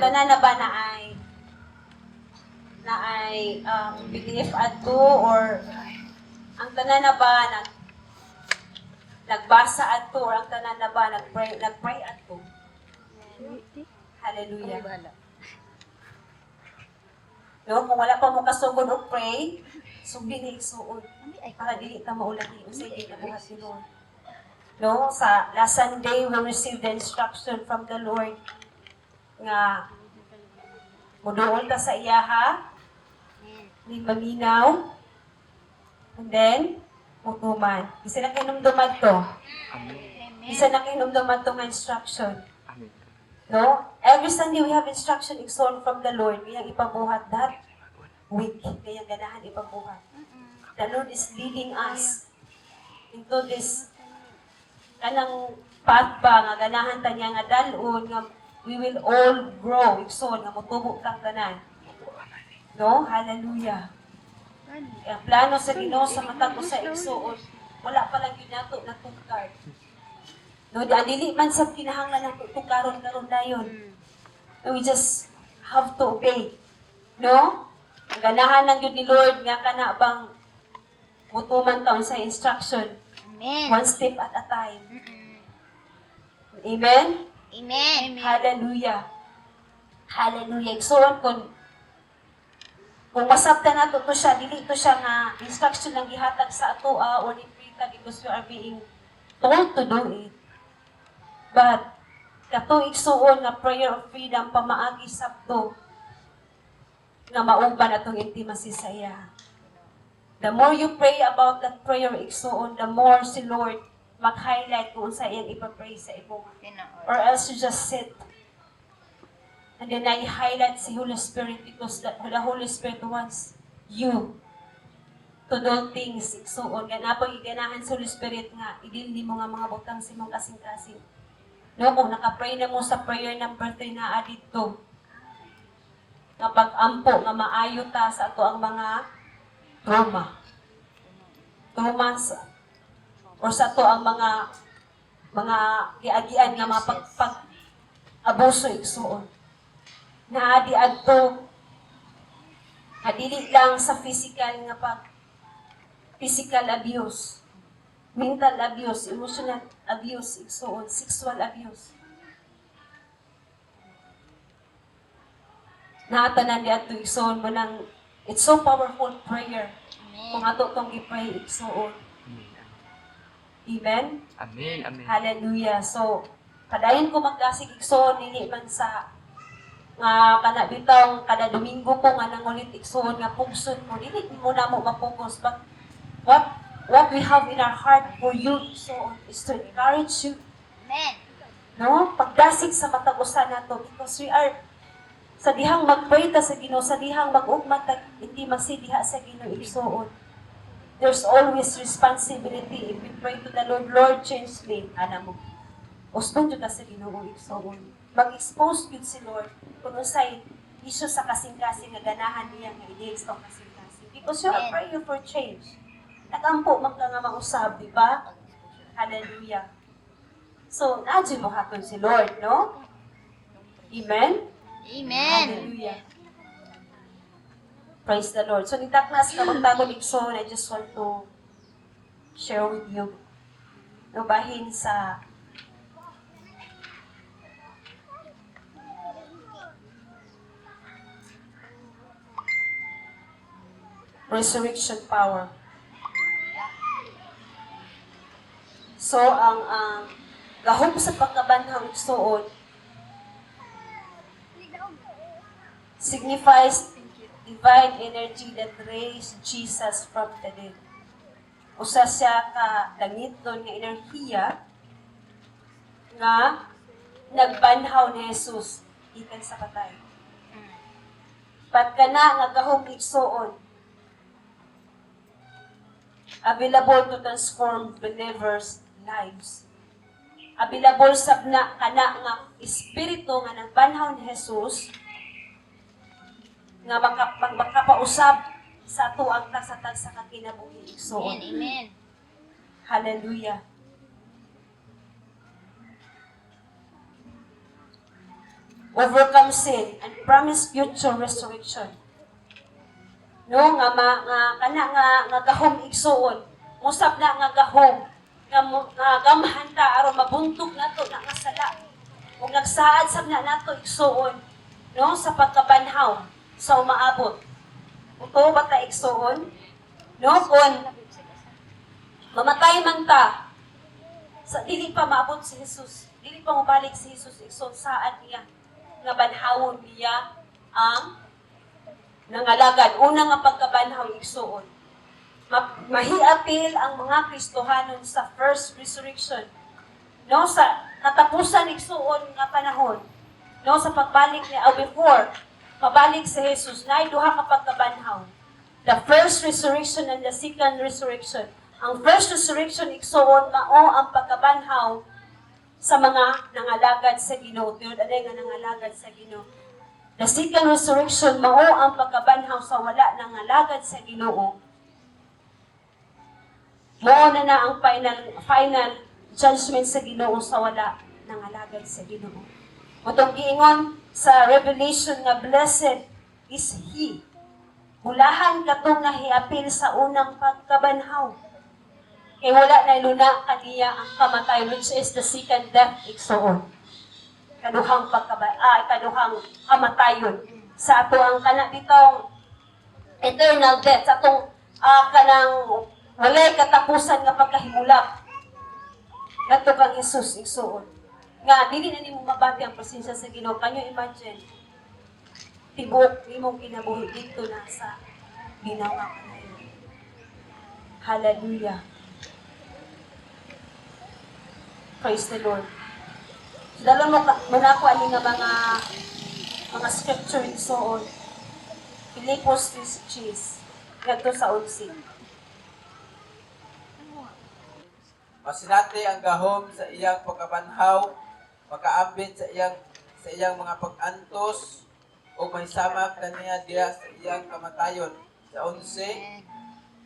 tanan na ba na ay belief adto or ang tanan na ba nagbasa adto or ang tanan na ba nagpray adto? Hallelujah. No, kung wala pa mo kasugod og pray, sugdi na igsuon para dili ta maulati usay di ka buhat ni Lord. No, sa last Sunday we received the instruction from the Lord nga muduol ta sa iyaha ni maminaw and then mutuman. Isa na kinumduman to. Isa na kinumduman to nga instruction. No? Every Sunday we have instruction igsoon from the Lord. Kaya ipabuhat that week. Kaya ganahan ipabuhat. The Lord is leading us into this kanang path ba nga ganahan ta niya nga dalon nga we will all grow igsoon nga motubo kang tanan. No? Hallelujah. Ang plano sa Ginoo sa mata ko sa igsoon, wala pa lang yun nato natungkar. No, dili man sa kinahanglan ng tukaron dayon. We just have to obey. No? Ang ganahan ng Diyos ni Lord nga kana bang mutuman taon sa instruction. Amen. One step at a time. Amen? Amen. Hallelujah. Hallelujah. So, kung masabta na to siya, dili to siya nga instruction lang gihatag sa ato or iprita because you are being told to do it. But, katong igsuon nga prayer of freedom pamaagi sabto nga mauban atong intimacy sa iya. The more you pray about that prayer igsuon, the more si Lord mag-highlight kung sa iyang ipapray sa imo. Or else you just sit. And then I highlight si Holy Spirit because the Holy Spirit wants you to do things igsuon. Ganapang iganahan sa Holy Spirit nga, idili mo nga mga butang si mong kasing-kasing. No, kung nakapray na mo sa prayer number 3 na adito, nga pag-ampo, nga maayo ta sa ato ang mga trauma or sa ato ang mga giagian nga mga pag-abuso igsuon. Naadi adto, dili lang sa physical abuse, mental abuse, emotional abuse, igsuon, sexual abuse. Naatanan di ato igsuon mo ng, it's so powerful prayer. Kung ato itong gipray igsuon. Amen? Amen. Amen. Hallelujah. So, kadayon ko magkasig igsuon, nili man sa nga kana bitaw kada Domingo ko nga nangulit igsuon nga pugsod mo, dili mo na mo mapokus, but what we have in our heart for you so is to encourage you. Amen. No? Pagdasig sa matag usa nato because we are sa dihang magpray ta sa Ginoo, sa dihang mag-ugma ta intimacy diha sa Ginoo igsuon. There's always responsibility if we pray to the Lord, Lord change me, ana mo. Usbon jud ta sa Ginoo igsuon. Mag-expose jud si Lord kung unsay issue sa kasing-kasing nga ganahan niya nga i-deals tong kasing-kasing. Because you are praying for change. Nagampo man ka nga mausab, di ba? Hallelujah. So, naadyo mo haton si Lord, no? Amen? Amen. Hallelujah. Praise the Lord. So, nitaknas ka magtagod igsoon, I just want to share with you. No, bahin sa resurrection power. So, ang gahom sa pagkabanhaw igsuon signifies divine energy that raised Jesus from the dead. Usa siya ka dangiton nga enerhiya nga nagbanhaw ni Jesus ikan sa patay. Pat kana nga gahom igsuon available to transform believers' lives. Available sa kana nga espiritu nga nagbanhaw ni Jesus nga makapausab sa ato ang tagsatag sa kinabuhi igsoon. Amen. Hallelujah. overcome sin, and promise future resurrection. No, nga gahom igsuon, musab na nga gahom, nga gamhanta aron mabuntog nato na nga sala. Ug nagsaad sab na nato igsuon, no, sa pagkabanhaw sa umaabot. Uto ba ta igsuon? No, kung mamatay man ta, sa dili pa maabot si Jesus, dili pa mabalik si Jesus igsuon, saad niya nga banhawon niya ang nangalagad. Una nga pagkabanhaw igsuon. Mahiapil ang mga Kristohanon sa first resurrection. No, sa katapusan igsuon nga panahon. No, sa pagbalik ni before pabalik si Jesus, na duha ka pagkabanhaw. The first resurrection and the second resurrection. Ang first resurrection igsuon mao ang pagkabanhaw sa mga nangalagad sa Ginoo. Tinud aday nga nangalagad sa Ginoo. The second resurrection mao ang pagkabanhaw sa wala nangalagad sa Ginoo. Mao na ang final judgment sa Ginoo sa wala nangalagad sa Ginoo. Motong giingon sa Revelation nga blessed is he. Hulahan katong nahiapil sa unang pagkabanhaw. Kay wala na luna kaniya ang kamatayon, which is the second death igsuon. Kaduhang kaduhang kamatayon sa ato ang kana bitong eternal death, sa atong kanang walay katapusan nga pagkahimulak. Nato kang Jesus igsuon. Nga dili na nimo mabati ang presensya sa Ginoo. Kanyo imagine tibok nimong kinabuhi dito na sa ginawa kanayon. Hallelujah. Praise the Lord. Dalo mo ako ani nga mga scripture igsuon. Pilipos 3:6 ngadto sa 11. Masinati ang gahom sa iyang pagkabanhaw, makaambit sa iyang mga pag-antos o mahisama kaniya diya sa iyang kamatayon. Sa 11,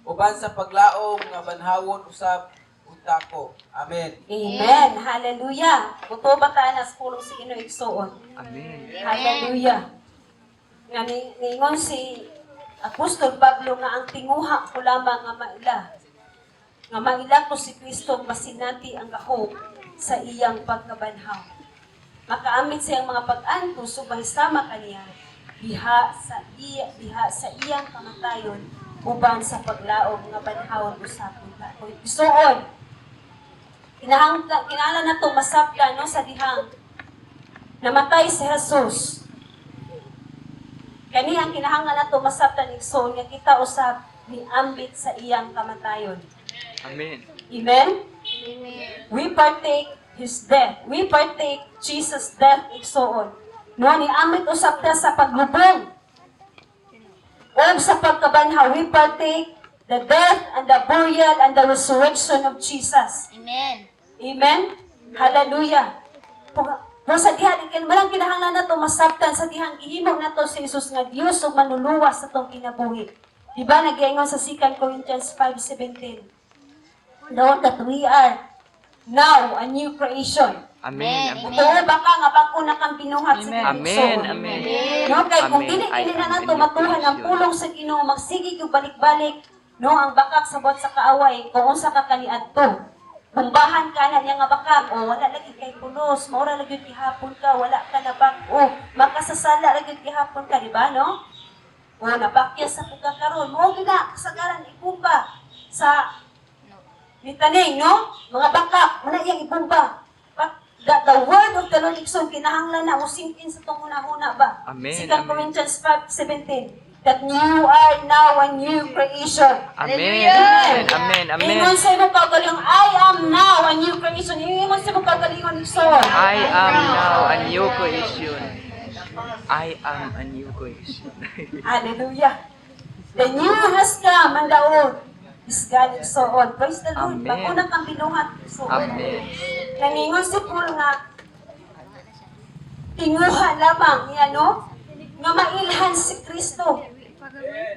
uban sa paglaom nga banhawon usab unta ko. Amen. Amen. Hallelujah. Buto ba tayo na sa pulong si Ginoo igsuon? Amen. Hallelujah. Nga ningon si Apostol Pablo nga ang tinguha ko lamang nga maila. Nga maila ko si Kristo masinati ang gahom sa iyang pagkabanhaw. Makaamit sa iyang mga pag-antos o mahisama kaniya diha sa iyang kamatayon uban sa paglaom nga banhawon usapon ta. Isuon. Kinahanglan na to masabtan no sa dihang namatay si Jesus. Kani ang kinahanglan na to masabtan igsoon nga kita usab ni ambit sa iyang kamatayon. Amen. Amen? Amen. We partake His death. We partake Jesus' death igsoon. No ni ambit usab ta sa paglubong o sa pagkabanhaw. We partake the death and the burial and the resurrection of Jesus. Amen. Amen? Hallelujah. Kung sa dihan, malang kinahanglan na ito masabtan sa dihang gihimo na ito sa Jesus nga Diyos o manuluwas sa itong kinabuhi. Diba nag-iingon sa 2 Corinthians 5:17? Note that we are now a new creation. Amen. Amen. Ito baka nga bago na kang binuhat sa Amen. Ginoo. Amen. No, kay kung Amen. dili I na am nato in matuhan ang creation. pulong sa Ginoo, magsigig yung balik-balik, no, ang bakak sa buhat sa kaaway, kung unsa ka kaniadto. Bumbahan ka na niya nga bakak, o wala lagi kay pulos, maura lagi gihapon ka, wala ka na bag, o makasasala lagi gihapon ka, di ba, no? O nabakyas sa pagkakaroon, mo gina, kasagaran ibumba sa nitaning, no? Mga bakak, muna iyang ibumba. The word of the Lord Ikson, kinahanglan na, musingkin sa itong una-una ba? Amen, 2 amen. Corinthians 5:17, that you are now a new creation. Amen. Hallelujah. Amen. Amen. Ingon sa imong kagalingon, I am now a new creation. Ingon sa imong kagalingon, Ikson. I am now a new creation. I am a new creation. Hallelujah. The new has come, and the old is gone, Ikson. Praise the Lord. Amen. Bago na kang binuhat, Ikson. Amen. Naningon si Paul nga, tinguha lamang, yan, no? Nga mailhan si Kristo.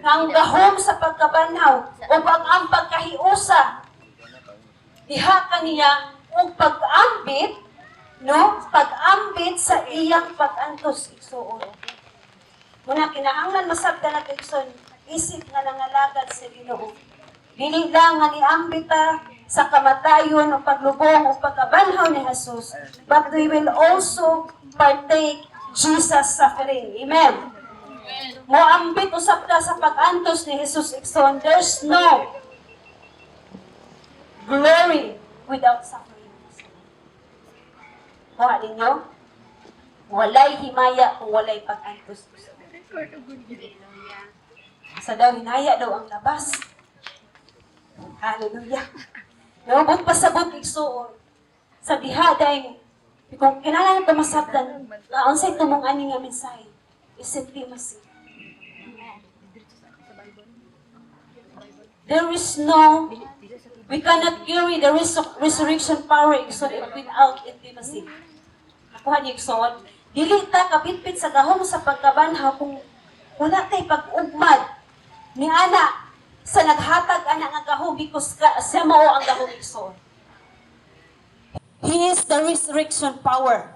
Nga ang gahom sa pagkabanhaw, o ang pagkahiusa. Diha kaniya, o pag-ambit, no, pag-ambit sa iyang pag-antos igsuon. Muna kinahanglan masabda na igsoon, isip nga nangalagad sa Ginoo. Dili lang nga niambita sa kamatayon o paglubong o pagkabanhaw ni Jesus, but we will also partake Jesus' suffering. Amen. Moambit usab ta sa pag-antos ni Jesus igsoon. There's no glory without suffering. Kuha ninyo? Walay himaya kung walay pag-antos. Sa daw, hinaya daw ang labas. Hallelujah. Naubot pasabot igsuon. Sa diha dahil, kung kailangan ito masabdan, unsay tumong ani nga mensahe, is intimacy. There is no, we cannot carry the resurrection power igsuon without intimacy. Nakuha niyo igsuon. Dili ta kapitpit sa gahom sa pagkabanhaw kung wala tay pag-ugmad ni ana sa naghatag ana nga gahom because siya mao ang gahom igsoon. He is the resurrection power.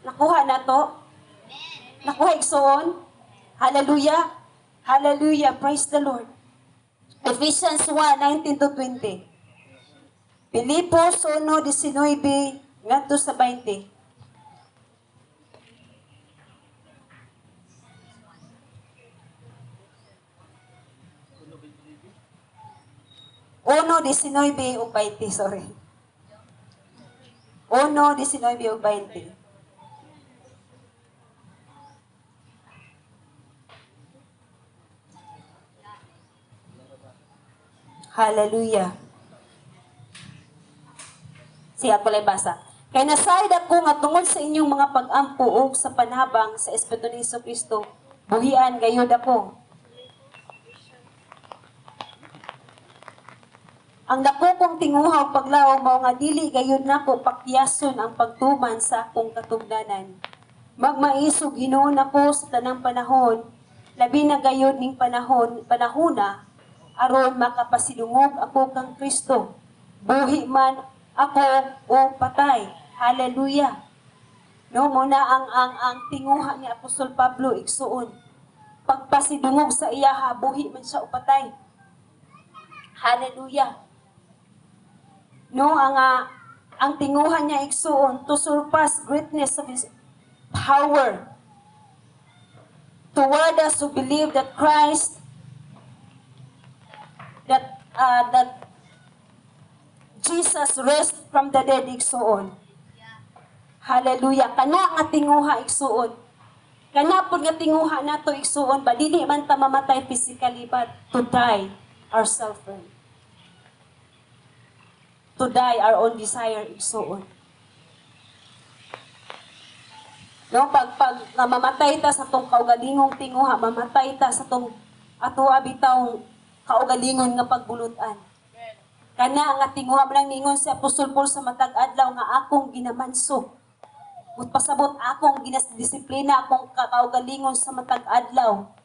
Nakuha na to? Nakuha igsoon? Hallelujah. Hallelujah. Praise the Lord. Ephesians 1:19-20. Pilipos 1:19 ngadto sa 20. 1:19 o 20, sorry. 1:19 o 20. Hallelujah. Siya pala basa. Kaya nasayad ako nga tungod sa inyong mga pag-ampo o sa panhabang sa Espiritu ni Jesucristo, buhian gayud ako. Ang dako kong tinguhaw paglaom mao nga dili gayud nako pakyason ang pagtuman sa akong katungdanan. Magmaisog Ginoo nako sa tanang panahon, labi na gayud ning panahona aron makapasidungog ako kang Kristo. Buhi man ako o patay. Hallelujah. No muna ang tinguha ni Apostol Pablo igsuon. Pagpasidungog sa iya ha, buhi man siya o patay. Hallelujah. No, ang tinguhan niya igsuon to surpass greatness of His power toward us who believe that Christ, that Jesus rest from the dead igsuon. Hallelujah. Kana nga tinguha igsuon. Kana pud nga tinguha nato igsuon ba dili man ta mamatay physically but to die ourselves. To die our own desire igsuon. No, pag mamatay ta sa tong kaugalingong tinguha, mamatay ta sa tong ato abitaw kaugalingon nga pagbulutan. Kana nga tinguha man ningon si Apostol Paul sa matag adlaw nga akong ginamanso. Ug pasabot akong ginadisiplina akong kaugalingon sa matag adlaw.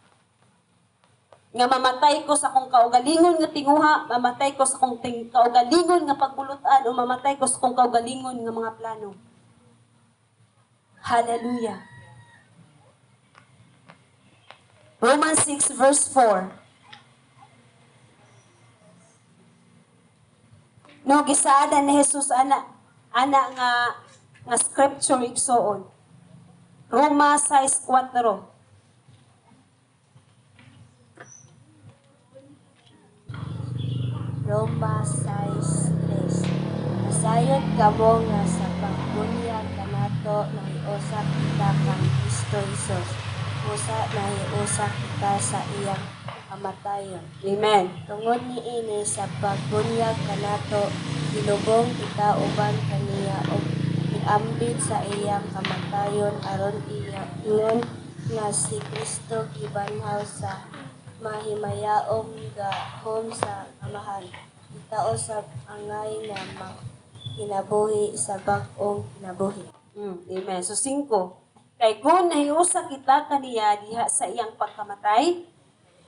Nga mamatay ko sa akong kaugalingon nga tinguha, mamatay ko sa akong kaugalingon nga pagbulutan, o mamatay ko sa akong kaugalingon nga mga plano. Hallelujah. Romans 6:4. No, gisaada ni Jesus ana nga scripture igsoon. Roma 6:4. Roma 6:3. Masayod kamo nga sa pagbunyag kanato nahiusa kita kang Kristo Jesus. Usa nahiusa kita sa iyang kamatayon. Amen. Tungod niini sa pagbunyag kanato gilubong kita uban kaniya og giambit sa iyang kamatayon aron ingon nga si Kristo gibanhaw sa mahimayaong gahom sa amahan. Itao sa angay nga kinabuhi sa bag-ong kinabuhi. Amen. So 5. Kay kung nahiusa kita kaniya diha sa iyang pagkamatay,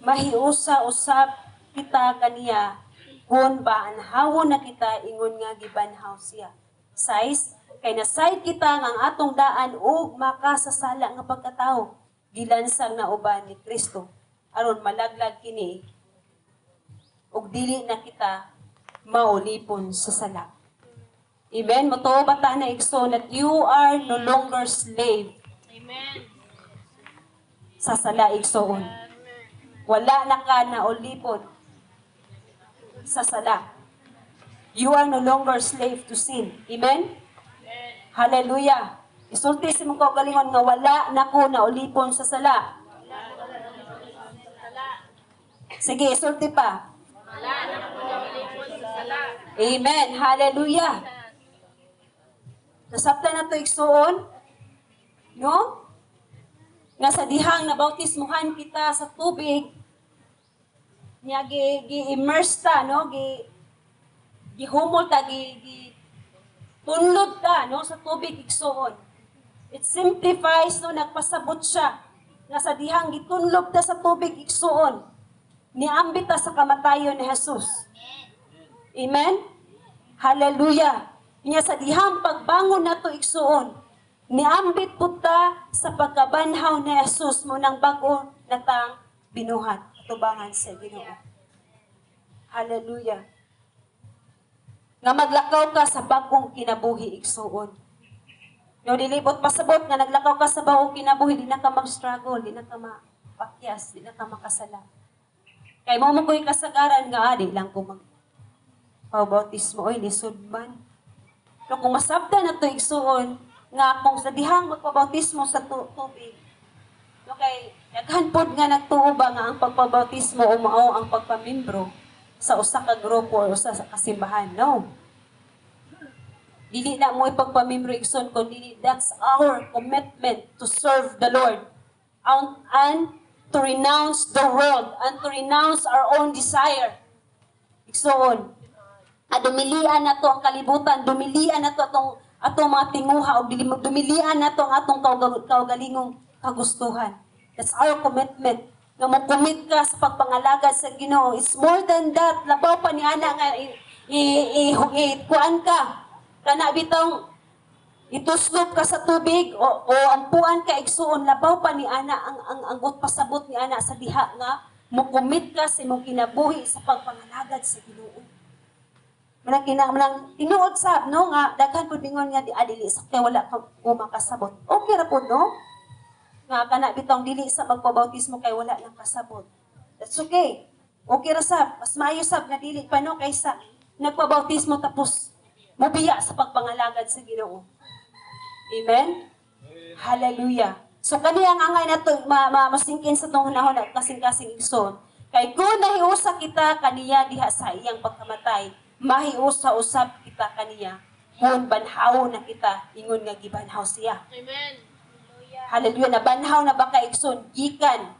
mahiusa usab kita kaniya kung baanhawon na kita ingon nga gibanhaw siya. 6. Kay nasayod kita nga ang atong daan ug makasasala nga pagkatao gilansang na uban ni Kristo aron malaglag kini ug dili na kita maulipon sa sala. Amen. Motuo bata na igsoon that you are no longer slave. Amen. Sa sala igsoon. Wala na ka na ulipon sa sala. You are no longer slave to sin. Amen? Hallelujah. Isulti sa mong kaugalingon nga wala na ko na ulipon sa sala. Sige, isulti pa. Amen. Hallelujah. Nasabta na to igsoon. No? Nga sa dihang nabautismuhan kita sa tubig, niya gi-immerse ta, no? Gihumol ta, tunlod ta, no? Sa tubig igsoon. It simplifies, no? Nagpasabot siya. Nga sa dihang gitunlob ta sa tubig igsoon. Niambit ta sa kamatayon ni Jesus. Amen? Hallelujah. Niya sa dihang pagbangon na to igsoon, niambit po ta sa pagkabanhaw ni Jesus mo ng bago na tang binuhat. Tubangan sa Ginoo. Hallelujah. Nga maglakaw ka sa bagong kinabuhi igsuon. No, dilibot pasabot nga naglakaw ka sa bagong kinabuhi, di na ka mag-struggle, di na ka mapakyas, di na ka makasala. Kay mo ko'y kasagaran nga, di lang ko magpabautismo, oy, lisod man. No, kung masabda na to igsuon, nga kung sa dihang magpabautismo sa tubig, no, kay naghanpod nga nagtuo ba nga ang pagpabautismo o mao ang pagpamimbro sa usa ka grupo o usa sa kasimbahan. No. Dili na mo ipagpamimbro igsoon kundi that's our commitment to serve the Lord and to renounce the world and to renounce our own desire. Igsoon. Dumilian na to ang kalibutan, dumilian na to atong mga tinguha, o dumilian na to ang atong kaugalingong kagustuhan. That's our commitment. Nga mo commit ka sa pagpangalagad sa Ginoo. It's more than that. Labaw pa ni ana nga kuan ka. Kana bitong ituslop ka sa tubig o ampuan ka igsuon. Labaw pa ni ana ang pasabot ni ana sa diha nga mo commit ka sa imong kinabuhi sa pagpangalagad sa Ginoo. Manang tinuod sab no nga daghan pud bingon nga di adili sa kay wala ka makasabot. Okay ra pud no? Nga kana bitong dili sa magpabautismo kay wala nang kasabot. That's okay. Okay ra sab, mas maayo sab nga dili pa no kaysa nagpabautismo tapos mobiya sa pagpangalagad sa Ginoo. Amen. Hallelujah. So kani ang angay nato masingkin sa tong hunahon at kasing-kasing igsoon. Kay kung nahiusa kita kaniya diha sa iyang pagkamatay, mahiusa-usab kita kaniya kung banhaw na kita ingon nga gibanhaw siya. Amen. Hallelujah. Na banhaw na ba ka igsoon gikan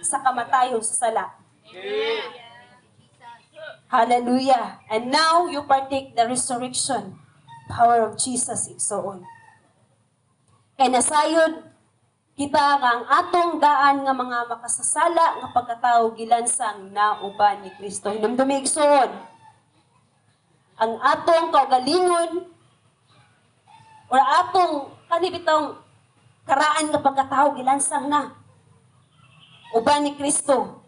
sa kamatayon sa sala. Amen. Hallelujah. And now you partake the resurrection power of Jesus igsoon. Kay nasayod kita nga ang atong daan nga mga makasasala nga pagkatao gilansang na uban ni Kristo. Hinumdumi igsoon. Ang atong kaugalingon o atong kanibitong karaan nga pagkatao gilansang na uban ni Kristo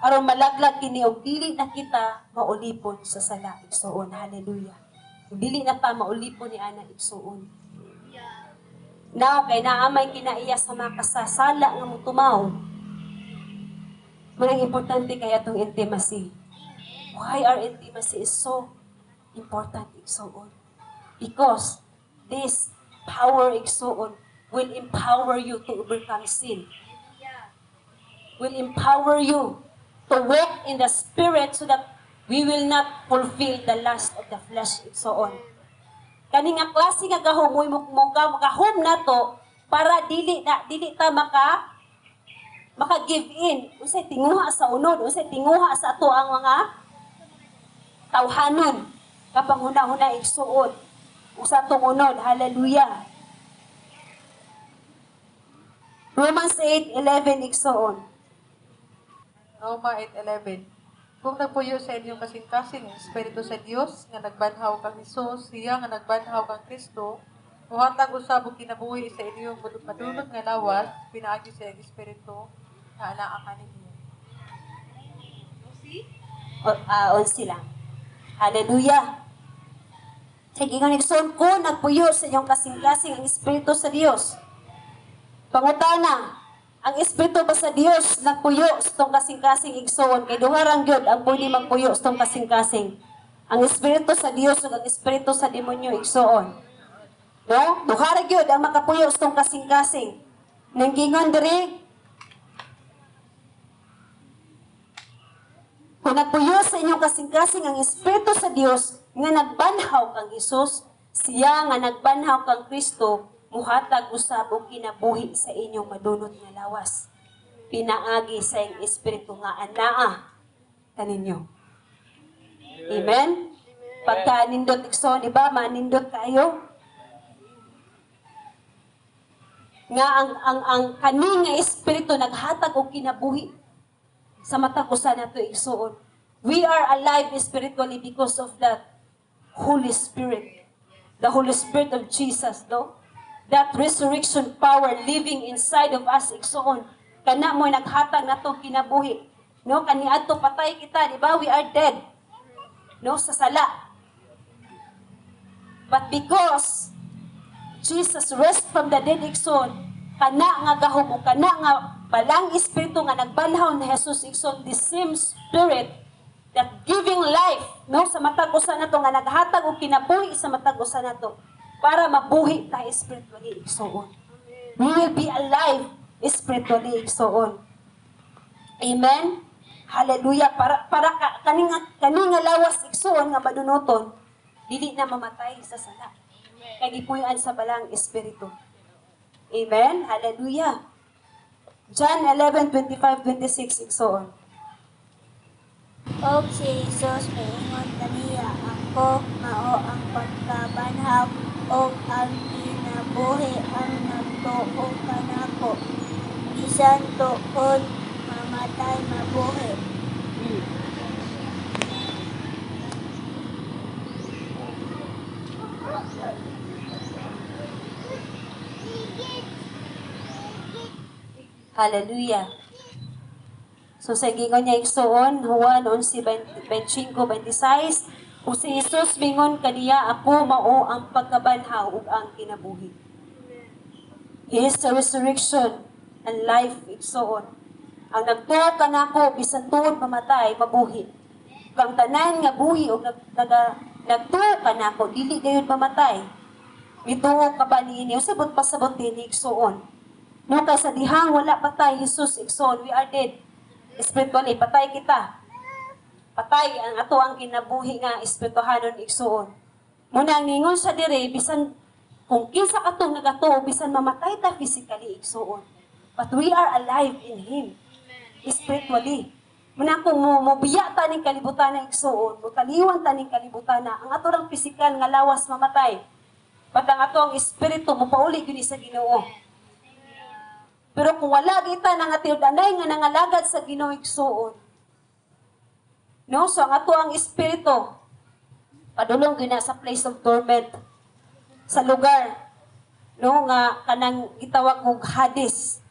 aron malaglag kini og dili na kita maulipon sa sala igsoon. Hallelujah. Dili na ta maulipon ni ana igsoon. Now kay naamay kinaiya sa mga kasasala nga motumaw. Mga importante kay atong intimacy. Why our intimacy is so important igsoon? Because this power igsoon will empower you to overcome sin. Will empower you to walk in the Spirit so that we will not fulfill the lust of the flesh igsoon. Kani nga klase nga gahom mo gahom na to para dili ta maka give in. Unsay tinguha sa unod, unsay tinguha sa ato ang mga tawhanon kapag huna-huna igsuon usa tong unod. Hallelujah. Romans 8:11 igsuon. Roma 8:11. Kung nagpuyo sa inyong kasing-kasing ang Espiritu sa Dios nga nagbanhaw kang Hesus, siya nga nagbanhaw kang Kristo, muhatag usab og kinabuhi sa inyong madulot nga lawas, pinaagi sa iyang Espiritu nga anaa kaninyo. On sila. Hallelujah. Sige nga nagsuon ko, nagpuyo sa inyong kasing-kasing ang Espiritu sa Dios. Pangutana, ang Espiritu ba sa Dios nagpuyo sa itong kasing-kasing igsoon? Kay duharang gyud ang pwede magpuyo sa itong kasing-kasing. Ang Espiritu sa Dios ug ang Espiritu sa demonyo igsoon. No? Duharang gyud ang makapuyo sa itong kasing-kasing. Nanggingon diri, kung nagpuyo sa inyong kasing-kasing ang Espiritu sa Dios nga nagbanhaw kang Hesus, siya nga nagbanhaw kang Kristo, muhatag usab og kinabuhi sa inyong madunot nga lawas. Pinaagi sa iyong Espiritu nga anaa kaninyo. Amen? Pagka nindot ikso, di ba, manindot kayo? Nga ang kani nga Espiritu naghatag og kinabuhi sa mata ko sa nato igsuon. We are alive spiritually because of that Holy Spirit. The Holy Spirit of Jesus, no? That resurrection power living inside of us igsuon. Kana mo naghatag nato kinabuhi. No, kaniadto patay kita, di ba? We are dead. No, sa sala. But because Jesus rest from the dead igsoon, kana nga gahom o kana nga balang espiritu nga nagbanhaw na Jesus igsoon, the same spirit that giving life, no, sa matag usa nato nga naghatag og kinabuhi sa matag usa nato para mabuhi ta spiritually igsoon. We will be alive spiritually igsoon. Amen. Hallelujah. Para kaninga lawas igsoon nga madunoton, dili na mamatay sa sala. Kay gipuy-an sa balang espiritu. Amen. Hallelujah. John 11:25-26 igsoon. Og si Jesus moingon kaniya, ako mao ang pagkabanhaw og ang kinabuhi ang nagtuo kanako. Bisan tuon mamatay mabuhi. Hallelujah. So sa gingon niya igsoon, Juan 11:25-26, o si Jesus mingon kaniya, ako mao ang pagkabanhaw ug ang kinabuhi. He is the resurrection and life igsoon. Ang nagtuo kanako bisan tuod mamatay mabuhi. Kang tanan nga buhi ug nagtuo kanako dili gayud mamatay. Mituo ka ba niini usabot pasabot dinhi igsoon. No kay sa dihang wala patay Jesus igsoon, we are dead. Spiritually, patay kita. Patay ang ato ang kinabuhi nga espirituhanon igsuon. Muna ngingon sa dire bisan kung kinsa katong nagatuo bisan mamatay ta physically igsuon. But we are alive in Him. Spiritually. Muna kung mobiya ta ning kalibutan na igsuon, mutaliwan ta ning kalibutan na ang ato lang physical nga lawas mamatay. But ang ato ang espiritu mopauli gyud sa Ginoo. Pero kung wala kita nang atiudanay nga nangalagad sa Ginoo igsuon, no, so ang ato ang espiritu padulong gyud sa place of torment sa lugar no nga kanang gitawag og Hades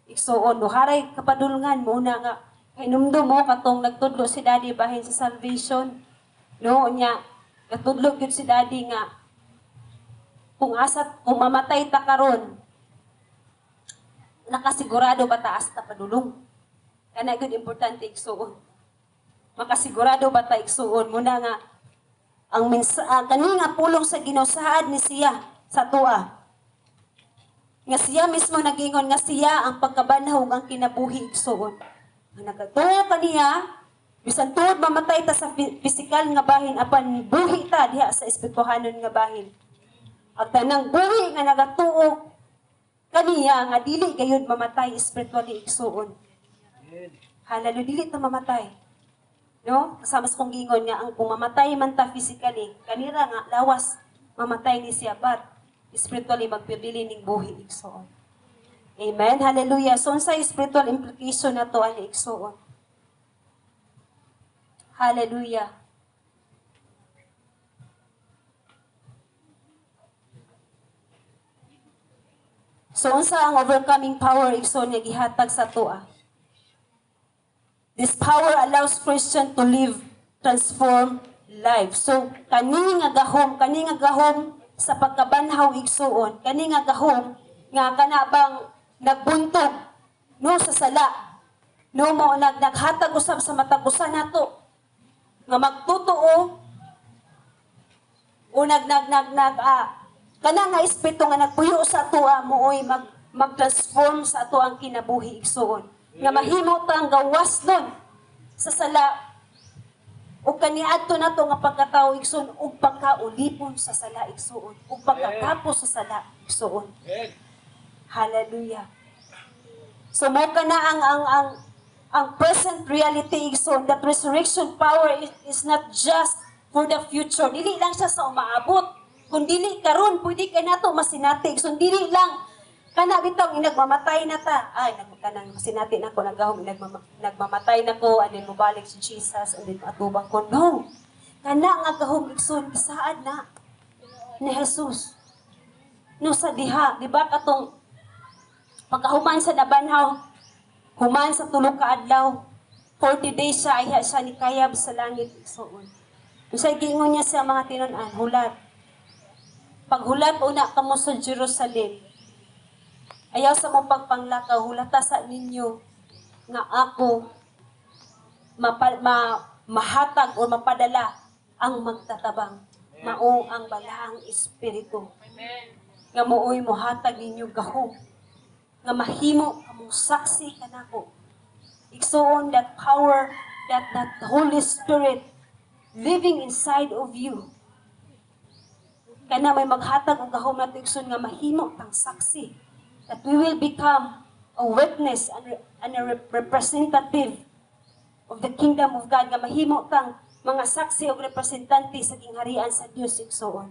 igsuon. Haray kapadulngan mo na nga hinumdum mo katong nagtudlo si Daddy bahin sa salvation, no, nya katudlo gyud si Daddy nga kung mamatay ta karon, nakasigurado ba taas ta padulong? Kana gyud importante igsuon. Makasigurado ba ta igsuon muna nga ang kani nga pulong sa Ginoo saad ni siya sa tua. Nga siya mismo nagingon nga siya ang pagkabanhaw ang kinabuhi igsuon. Nga nagatuo kaniya bisan tuod mamatay ta sa pisikal nga bahin apan buhi ta diha sa espirituhanon nga bahin. At tanang buhi nga nagatuo kaniya nga dili gayud mamatay spiritually igsuon. Hallelujah, dili ta mamatay. No? Kasama sa kong gingon nga ang kung mamatay man ta physically, kanira nga lawas mamatay ni siya but spiritually magpibili ning buhi igsuon. Amen. Hallelujah. So sa spiritual implication na to ani igsuon. Hallelujah. So unsa ang overcoming power igsoon nga gihatag sa tuwa? This power allows Christian to live transformed life. So kani nga gahom sa pagkabanhaw igsoon, kani nga gahom nga kanabang nagbuntog no sa sala. No mo naghatag usab sa matag usa nato nga magtutuo o kana nga espiritu nga nagpuyo sa atoa mooy mag-transform sa ato ang kinabuhi igsoon. Nga mahimo tang gawas doon sa sala o kaniadto nato nga pagkatao igsoon ug pagkaulipon sa sala igsoon ug pagkatapos sa sala igsoon. Hallelujah. So mo kana ang present reality igsoon that resurrection power is not just for the future. Dili lang siya sa umaabot. Kung dili karon pwede ka nato masinati. So dili lang kana bitaw nagmamatay na ta. Ay kanang masinati na ko nagahom nagmamatay na ko and then mobalik si Jesus and then atubang ko. No. Kana nga gahom igsoon bisaad na ni Jesus. No sa diha, di ba katong pagkahuman sa nabanhaw, human sa tulo ka adlaw, 40 days siya ay siya ni kayab sa langit igsoon. Usay gingon niya sa mga tinun-an, hulat. Paghulat una kamo sa Jerusalem, ayaw sa mong pagpanglakaw, hulata sa ninyo nga ako mahatag o mapadala ang magtatabang. Mao ang balaang espiritu. Nga mooy mohatag ninyo gahom. Nga mahimo kamong saksi kanako. Igsoon that power, that Holy Spirit living inside of you. Kana may maghatag og gahom nato igsoon nga mahimo tang saksi. That we will become a witness and a representative of the kingdom of God. Nga mahimo tang mga saksi o representante sa kingharian sa Dios igsoon.